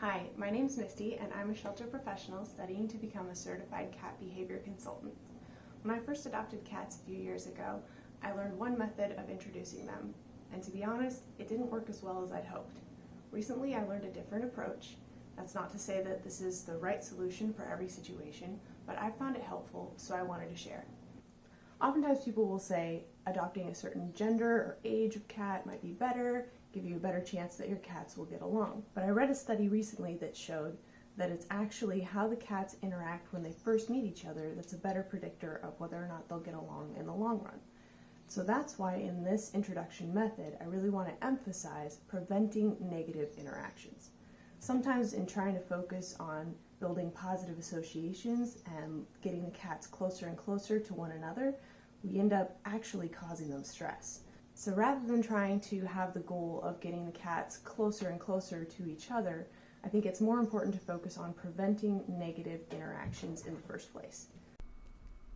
Hi, my name's Misty and I'm a shelter professional studying to become a certified cat behavior consultant. When I first adopted cats a few years ago, I learned one method of introducing them, and to be honest, it didn't work as well as I'd hoped. Recently I learned a different approach. That's not to say that this is the right solution for every situation, but I found it helpful, so I wanted to share. Oftentimes people will say adopting a certain gender or age of cat might be better, give you a better chance that your cats will get along. But I read a study recently that showed that it's actually how the cats interact when they first meet each other that's a better predictor of whether or not they'll get along in the long run. So that's why in this introduction method, I really want to emphasize preventing negative interactions. Sometimes in trying to focus on building positive associations and getting the cats closer and closer to one another, we end up actually causing them stress. So rather than trying to have the goal of getting the cats closer and closer to each other, I think it's more important to focus on preventing negative interactions in the first place.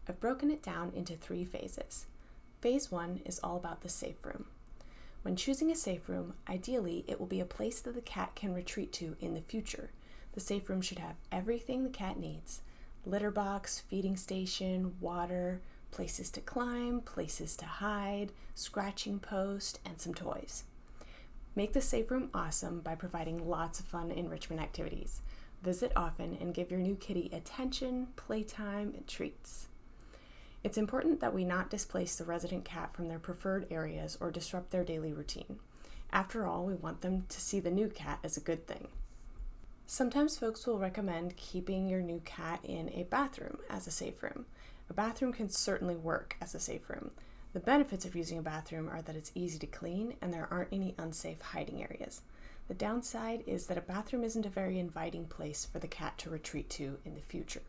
I've broken it down into 3 phases. Phase 1 is all about the safe room. When choosing a safe room, ideally it will be a place that the cat can retreat to in the future. The safe room should have everything the cat needs: litter box, feeding station, water, places to climb, places to hide, scratching post, and some toys. Make the safe room awesome by providing lots of fun enrichment activities. Visit often and give your new kitty attention, playtime, and treats. It's important that we not displace the resident cat from their preferred areas or disrupt their daily routine. After all, we want them to see the new cat as a good thing. Sometimes folks will recommend keeping your new cat in a bathroom as a safe room. A bathroom can certainly work as a safe room. The benefits of using a bathroom are that it's easy to clean and there aren't any unsafe hiding areas. The downside is that a bathroom isn't a very inviting place for the cat to retreat to in the future.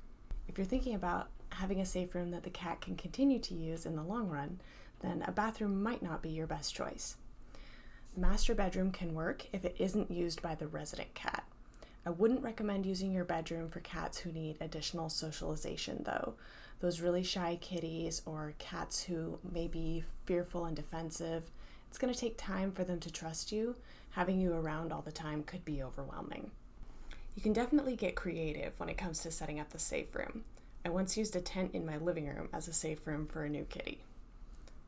If you're thinking about having a safe room that the cat can continue to use in the long run, then a bathroom might not be your best choice. The master bedroom can work if it isn't used by the resident cat. I wouldn't recommend using your bedroom for cats who need additional socialization though. Those really shy kitties or cats who may be fearful and defensive, it's going to take time for them to trust you. Having you around all the time could be overwhelming. You can definitely get creative when it comes to setting up the safe room. I once used a tent in my living room as a safe room for a new kitty.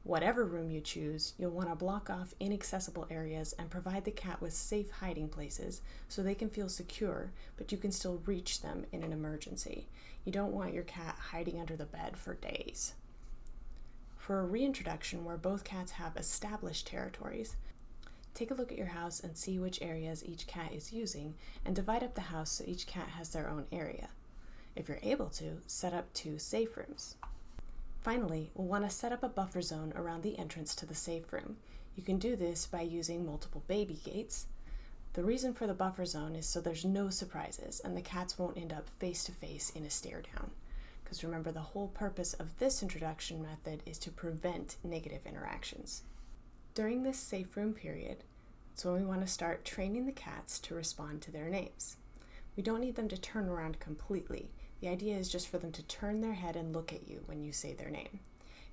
Whatever room you choose, you'll want to block off inaccessible areas and provide the cat with safe hiding places so they can feel secure, but you can still reach them in an emergency. You don't want your cat hiding under the bed for days. For a reintroduction where both cats have established territories, take a look at your house and see which areas each cat is using and divide up the house so each cat has their own area. If you're able to, set up 2 safe rooms. Finally, we'll want to set up a buffer zone around the entrance to the safe room. You can do this by using multiple baby gates. The reason for the buffer zone is so there's no surprises and the cats won't end up face to face in a stare down. Because remember, the whole purpose of this introduction method is to prevent negative interactions. During this safe room period, it's when we want to start training the cats to respond to their names. We don't need them to turn around completely. The idea is just for them to turn their head and look at you when you say their name.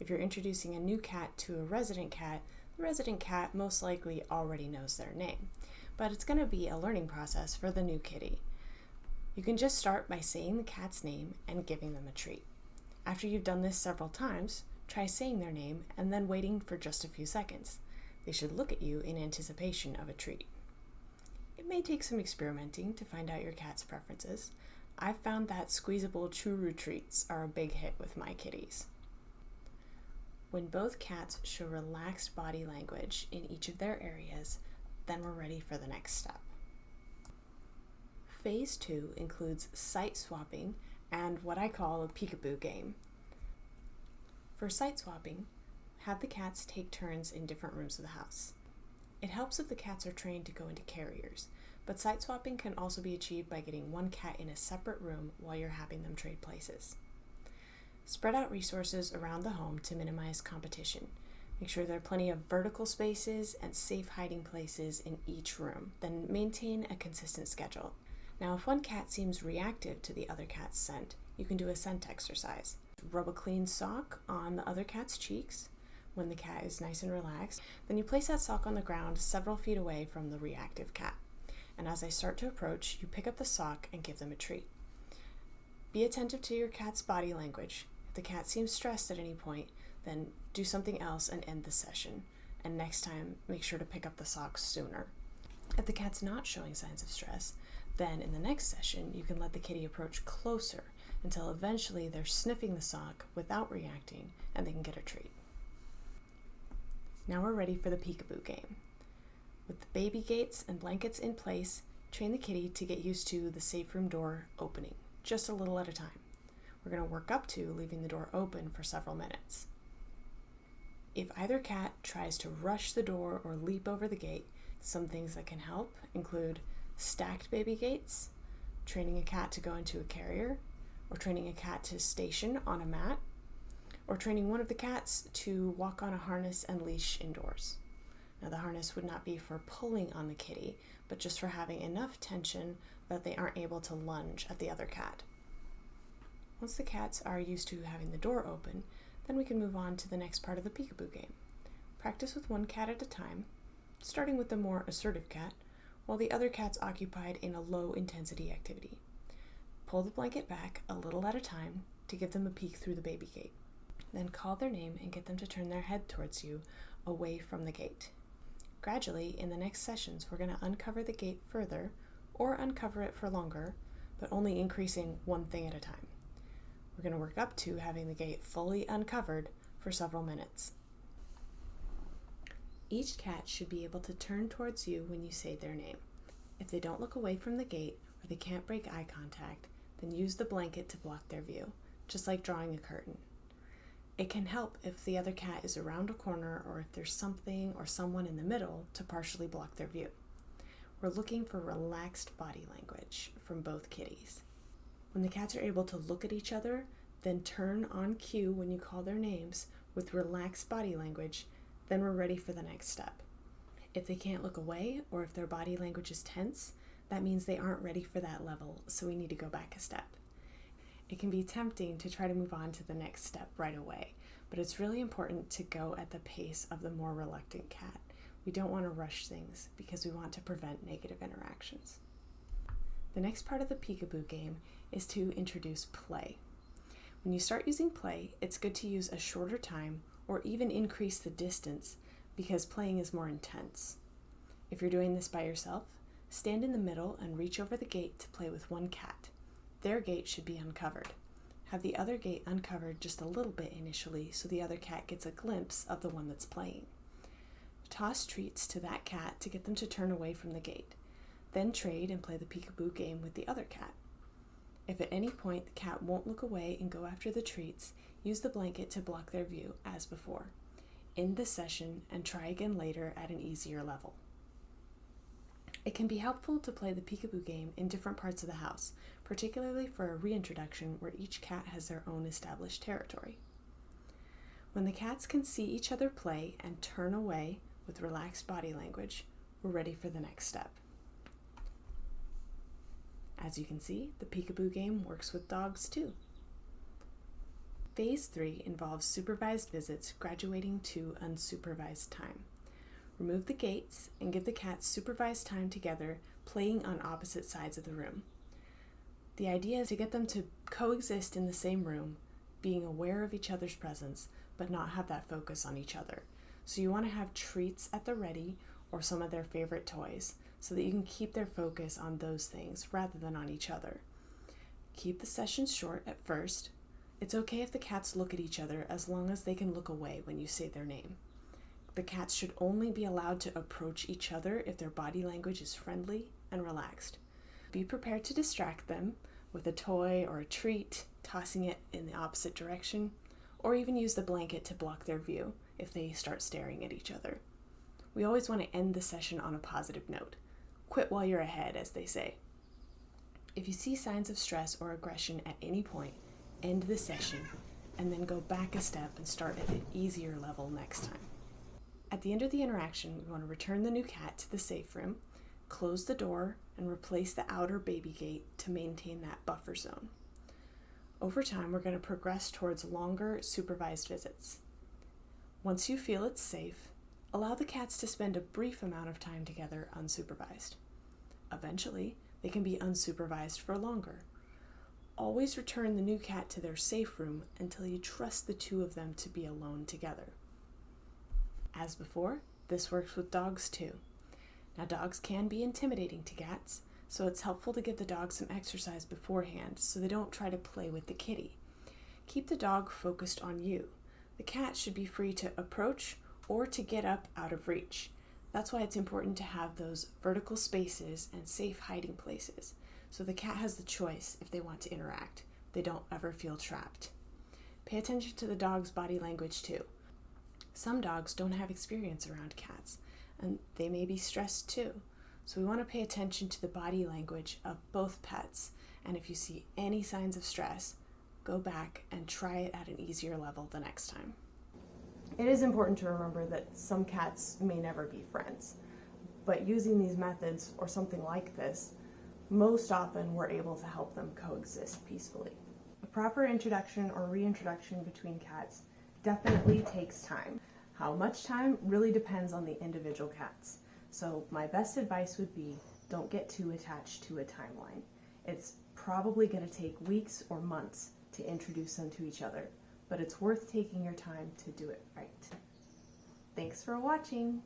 If you're introducing a new cat to a resident cat, the resident cat most likely already knows their name. But it's going to be a learning process for the new kitty. You can just start by saying the cat's name and giving them a treat. After you've done this several times, try saying their name and then waiting for just a few seconds. They should look at you in anticipation of a treat. It may take some experimenting to find out your cat's preferences. I've found that squeezable churu treats are a big hit with my kitties. When both cats show relaxed body language in each of their areas, then we're ready for the next step. Phase 2 includes site swapping and what I call a peekaboo game. For site swapping, have the cats take turns in different rooms of the house. It helps if the cats are trained to go into carriers, but site swapping can also be achieved by getting one cat in a separate room while you're having them trade places. Spread out resources around the home to minimize competition. Make sure there are plenty of vertical spaces and safe hiding places in each room. Then maintain a consistent schedule. Now, if one cat seems reactive to the other cat's scent, you can do a scent exercise. Rub a clean sock on the other cat's cheeks when the cat is nice and relaxed. Then you place that sock on the ground several feet away from the reactive cat. and as they start to approach, you pick up the sock and give them a treat. Be attentive to your cat's body language. If the cat seems stressed at any point, then do something else and end the session. And next time, make sure to pick up the socks sooner. If the cat's not showing signs of stress, then in the next session, you can let the kitty approach closer until eventually they're sniffing the sock without reacting and they can get a treat. Now we're ready for the peekaboo game. With the baby gates and blankets in place, train the kitty to get used to the safe room door opening, just a little at a time. We're going to work up to leaving the door open for several minutes. If either cat tries to rush the door or leap over the gate, some things that can help include stacked baby gates, training a cat to go into a carrier, or training a cat to station on a mat, or training one of the cats to walk on a harness and leash indoors. Now, the harness would not be for pulling on the kitty, but just for having enough tension that they aren't able to lunge at the other cat. Once the cats are used to having the door open, then we can move on to the next part of the peekaboo game. Practice with one cat at a time, starting with the more assertive cat, while the other cat's occupied in a low-intensity activity. Pull the blanket back a little at a time to give them a peek through the baby gate. Then call their name and get them to turn their head towards you, away from the gate. Gradually, in the next sessions, we're going to uncover the gate further, or uncover it for longer, but only increasing one thing at a time. We're going to work up to having the gate fully uncovered for several minutes. Each cat should be able to turn towards you when you say their name. If they don't look away from the gate or they can't break eye contact, then use the blanket to block their view, just like drawing a curtain. It can help if the other cat is around a corner or if there's something or someone in the middle to partially block their view. We're looking for relaxed body language from both kitties. When the cats are able to look at each other, then turn on cue when you call their names with relaxed body language, then we're ready for the next step. If they can't look away or if their body language is tense, that means they aren't ready for that level, so we need to go back a step. It can be tempting to try to move on to the next step right away, but it's really important to go at the pace of the more reluctant cat. We don't want to rush things because we want to prevent negative interactions. The next part of the peekaboo game is to introduce play. When you start using play, it's good to use a shorter time or even increase the distance because playing is more intense. If you're doing this by yourself, stand in the middle and reach over the gate to play with one cat. Their gate should be uncovered. Have the other gate uncovered just a little bit initially so the other cat gets a glimpse of the one that's playing. Toss treats to that cat to get them to turn away from the gate. Then trade and play the peekaboo game with the other cat. If at any point the cat won't look away and go after the treats, use the blanket to block their view as before. End the session and try again later at an easier level. It can be helpful to play the peekaboo game in different parts of the house, particularly for a reintroduction where each cat has their own established territory. When the cats can see each other play and turn away with relaxed body language, we're ready for the next step. As you can see, the peekaboo game works with dogs too. Phase 3 involves supervised visits graduating to unsupervised time. Remove the gates and give the cats supervised time together, playing on opposite sides of the room. The idea is to get them to coexist in the same room, being aware of each other's presence, but not have that focus on each other. So you want to have treats at the ready or some of their favorite toys so that you can keep their focus on those things rather than on each other. Keep the sessions short at first. It's okay if the cats look at each other as long as they can look away when you say their name. The cats should only be allowed to approach each other if their body language is friendly and relaxed. Be prepared to distract them with a toy or a treat, tossing it in the opposite direction, or even use the blanket to block their view if they start staring at each other. We always want to end the session on a positive note. Quit while you're ahead, as they say. If you see signs of stress or aggression at any point, end the session and then go back a step and start at an easier level next time. At the end of the interaction, we want to return the new cat to the safe room, close the door, and replace the outer baby gate to maintain that buffer zone. Over time, we're going to progress towards longer supervised visits. Once you feel it's safe, allow the cats to spend a brief amount of time together unsupervised. Eventually, they can be unsupervised for longer. Always return the new cat to their safe room until you trust the two of them to be alone together. As before, this works with dogs too. Now, dogs can be intimidating to cats, so it's helpful to give the dog some exercise beforehand so they don't try to play with the kitty. Keep the dog focused on you. The cat should be free to approach or to get up out of reach. That's why it's important to have those vertical spaces and safe hiding places, so the cat has the choice if they want to interact. They don't ever feel trapped. Pay attention to the dog's body language too. Some dogs don't have experience around cats, and they may be stressed too. So we want to pay attention to the body language of both pets, and if you see any signs of stress, go back and try it at an easier level the next time. It is important to remember that some cats may never be friends, but using these methods or something like this, most often we're able to help them coexist peacefully. A proper introduction or reintroduction between cats definitely takes time. How much time really depends on the individual cats. So my best advice would be, don't get too attached to a timeline. It's probably going to take weeks or months to introduce them to each other, but it's worth taking your time to do it right. Thanks for watching.